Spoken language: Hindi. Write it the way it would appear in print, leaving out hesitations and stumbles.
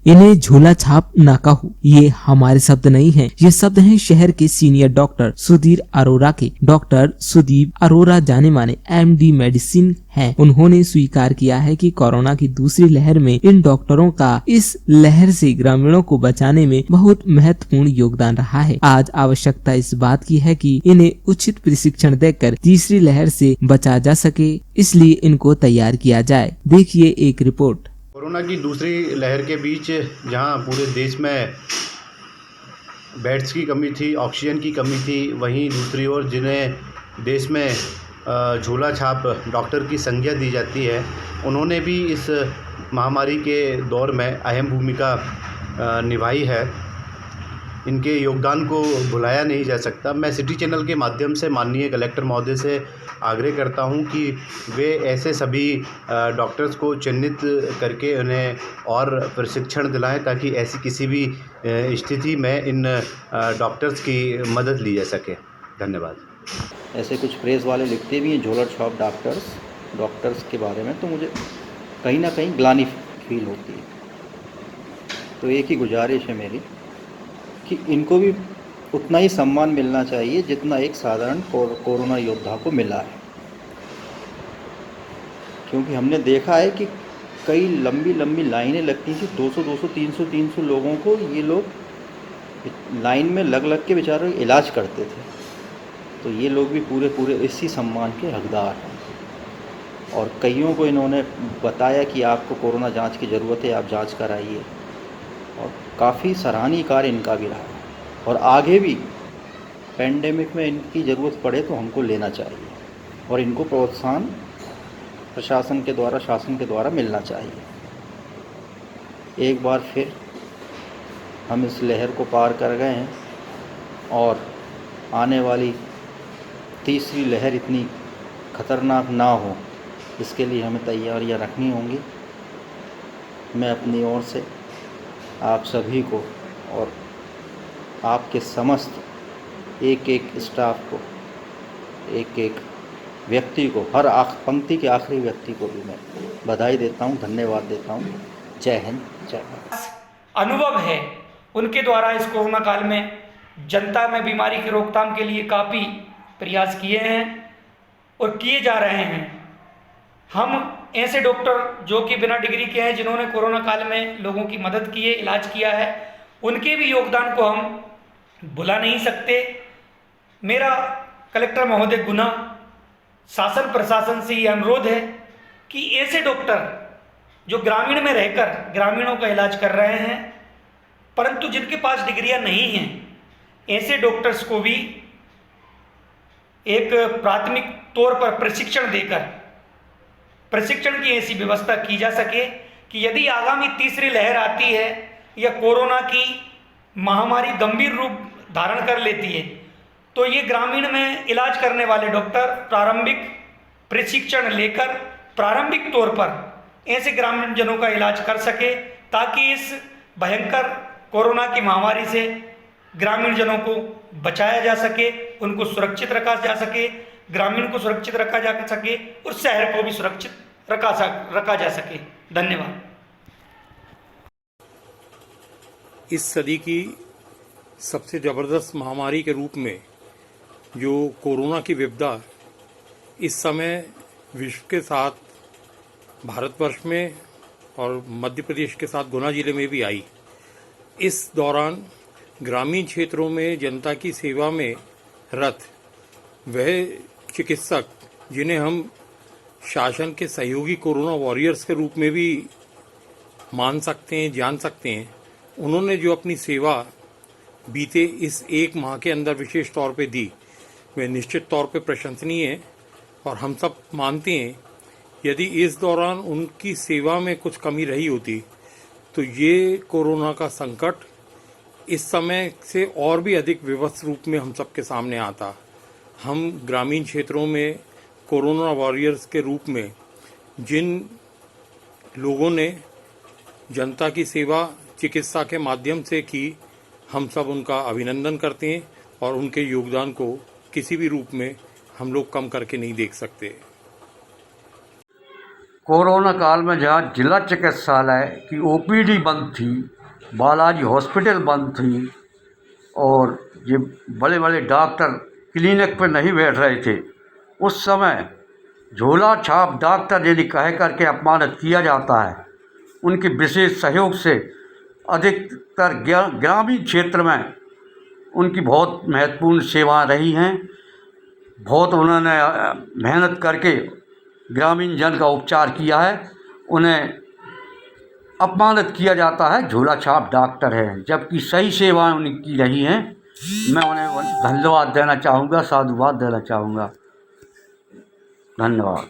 इन्हें झोला छाप ना कहो, ये हमारे शब्द नहीं हैं। ये शब्द हैं शहर के सीनियर डॉक्टर सुधीर अरोरा के। डॉक्टर सुदीप अरोरा जाने माने MD मेडिसिन हैं। उन्होंने स्वीकार किया है कि कोरोना की दूसरी लहर में इन डॉक्टरों का इस लहर से ग्रामीणों को बचाने में बहुत महत्वपूर्ण योगदान रहा है। आज आवश्यकता इस बात की है कि इन्हें उचित प्रशिक्षण देकर तीसरी लहर से बचा जा सके, इसलिए इनको तैयार किया जाए। देखिए एक रिपोर्ट। कोरोना की दूसरी लहर के बीच जहां पूरे देश में बेड्स की कमी थी, ऑक्सीजन की कमी थी, वहीं दूसरी ओर जिन्हें देश में झोला छाप डॉक्टर की संज्ञा दी जाती है, उन्होंने भी इस महामारी के दौर में अहम भूमिका निभाई है। इनके योगदान को भुलाया नहीं जा सकता। मैं सिटी चैनल के माध्यम से माननीय कलेक्टर महोदय से आग्रह करता हूं कि वे ऐसे सभी डॉक्टर्स को चिन्हित करके उन्हें और प्रशिक्षण दिलाएं, ताकि ऐसी किसी भी स्थिति में इन डॉक्टर्स की मदद ली जा सके। धन्यवाद। ऐसे कुछ प्रेस वाले लिखते भी हैं झोला छाप डॉक्टर्स के बारे में, तो मुझे कहीं ना कहीं ग्लानि फील होती है। तो एक ही गुजारिश है मेरी कि इनको भी उतना ही सम्मान मिलना चाहिए जितना एक साधारण कोरोना योद्धा को मिला है, क्योंकि हमने देखा है कि कई लंबी लंबी लाइनें लगती थी। 200 300 लोगों को ये लोग लाइन में लग के बेचारे इलाज करते थे। तो ये लोग भी पूरे इसी सम्मान के हकदार हैं। और कईयों को इन्होंने बताया कि आपको कोरोना जांच की ज़रूरत है, आप जांच कराइए, और काफ़ी सराहनीय कार्य इनका भी रहा है। और आगे भी पेंडेमिक में इनकी ज़रूरत पड़े तो हमको लेना चाहिए, और इनको प्रोत्साहन प्रशासन के द्वारा, शासन के द्वारा मिलना चाहिए। एक बार फिर हम इस लहर को पार कर गए हैं, और आने वाली तीसरी लहर इतनी ख़तरनाक ना हो, इसके लिए हमें तैयारियां रखनी होंगी। मैं अपनी ओर से आप सभी को और आपके समस्त एक स्टाफ को, एक व्यक्ति को, हर पंक्ति के आखिरी व्यक्ति को भी मैं बधाई देता हूं, धन्यवाद देता हूं। जय हिंद, जय भारत। अनुभव है उनके द्वारा इस कोरोना काल में जनता में बीमारी की रोकथाम के लिए काफ़ी प्रयास किए हैं और किए जा रहे हैं। हम ऐसे डॉक्टर जो कि बिना डिग्री के हैं, जिन्होंने कोरोना काल में लोगों की मदद की है, इलाज किया है, उनके भी योगदान को हम भुला नहीं सकते। मेरा कलेक्टर महोदय गुना शासन प्रशासन से ये अनुरोध है कि ऐसे डॉक्टर जो ग्रामीण में रहकर ग्रामीणों का इलाज कर रहे हैं, परंतु जिनके पास डिग्रियां नहीं हैं, ऐसे डॉक्टर्स को भी एक प्राथमिक तौर पर प्रशिक्षण देकर प्रशिक्षण की ऐसी व्यवस्था की जा सके कि यदि आगामी तीसरी लहर आती है या कोरोना की महामारी गंभीर रूप धारण कर लेती है, तो ये ग्रामीण में इलाज करने वाले डॉक्टर प्रारंभिक प्रशिक्षण लेकर प्रारंभिक तौर पर ऐसे ग्रामीण जनों का इलाज कर सके, ताकि इस भयंकर कोरोना की महामारी से ग्रामीण जनों को बचाया जा सके, उनको सुरक्षित रखा जा सके, ग्रामीण को सुरक्षित रखा जा सके और शहर को भी सुरक्षित रखा जा सके। धन्यवाद। इस सदी की सबसे ज़बरदस्त महामारी के रूप में जो कोरोना की विपदा इस समय विश्व के साथ भारतवर्ष में और मध्य प्रदेश के साथ गुना जिले में भी आई, इस दौरान ग्रामीण क्षेत्रों में जनता की सेवा में रत वह चिकित्सक, जिन्हें हम शासन के सहयोगी कोरोना वॉरियर्स के रूप में भी मान सकते हैं, जान सकते हैं, उन्होंने जो अपनी सेवा बीते इस एक माह के अंदर विशेष तौर पे दी, वे निश्चित तौर पे प्रशंसनीय है। और हम सब मानते हैं यदि इस दौरान उनकी सेवा में कुछ कमी रही होती तो ये कोरोना का संकट इस समय से और भी अधिक विवश रूप में हम सबके सामने आता। हम ग्रामीण क्षेत्रों में कोरोना वॉरियर्स के रूप में जिन लोगों ने जनता की सेवा चिकित्सा के माध्यम से की, हम सब उनका अभिनंदन करते हैं और उनके योगदान को किसी भी रूप में हम लोग कम करके नहीं देख सकते। कोरोना काल में जहाँ जिला चिकित्सालय की OPD बंद थी, बालाजी हॉस्पिटल बंद थी और ये बड़े बड़े डॉक्टर क्लिनिक पर नहीं बैठ रहे थे, उस समय झोला छाप डॉक्टर यदि कह करके अपमानित किया जाता है, उनके विशेष सहयोग से अधिकतर ग्रामीण क्षेत्र में उनकी बहुत महत्वपूर्ण सेवाएं रही हैं। बहुत उन्होंने मेहनत करके ग्रामीण जन का उपचार किया है। उन्हें अपमानित किया जाता है, झोला छाप डॉक्टर है, जबकि सही सेवाएं उनकी रही हैं। मैं उन्हें धन्यवाद देना चाहूँगा, साधुवाद देना चाहूँगा। धन्यवाद।